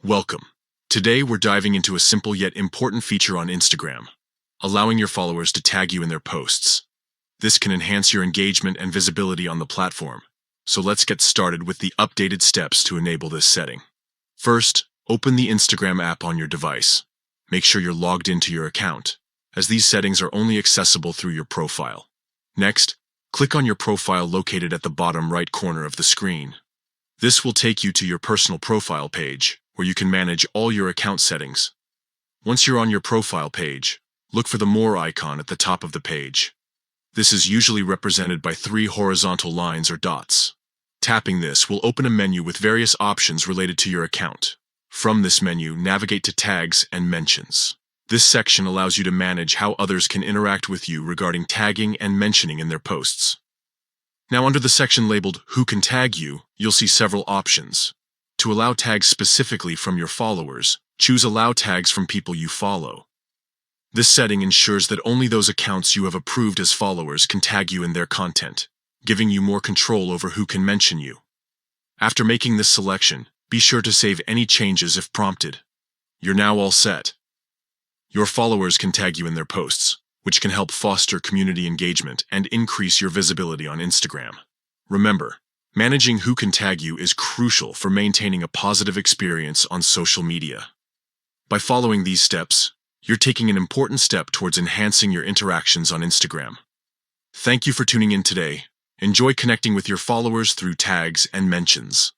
Welcome. Today we're diving into a simple yet important feature on Instagram, allowing your followers to tag you in their posts. This can enhance your engagement and visibility on the platform. So let's get started with the updated steps to enable this setting. First, open the Instagram app on your device. Make sure you're logged into your account, as these settings are only accessible through your profile. Next, click on your profile located at the bottom right corner of the screen. This will take you to your personal profile page, where you can manage all your account settings. Once you're on your profile page, look for the More icon at the top of the page. This is usually represented by 3 horizontal lines or dots. Tapping this will open a menu with various options related to your account. From this menu, navigate to Tags and Mentions. This section allows you to manage how others can interact with you regarding tagging and mentioning in their posts. Now, under the section labeled Who Can Tag You, you'll see several options. To allow tags specifically from your followers, choose Allow Tags from People You Follow. This setting ensures that only those accounts you have approved as followers can tag you in their content, giving you more control over who can mention you. After making this selection, be sure to save any changes if prompted. You're now all set. Your followers can tag you in their posts, which can help foster community engagement and increase your visibility on Instagram. Remember, managing who can tag you is crucial for maintaining a positive experience on social media. By following these steps, you're taking an important step towards enhancing your interactions on Instagram. Thank you for tuning in today. Enjoy connecting with your followers through tags and mentions.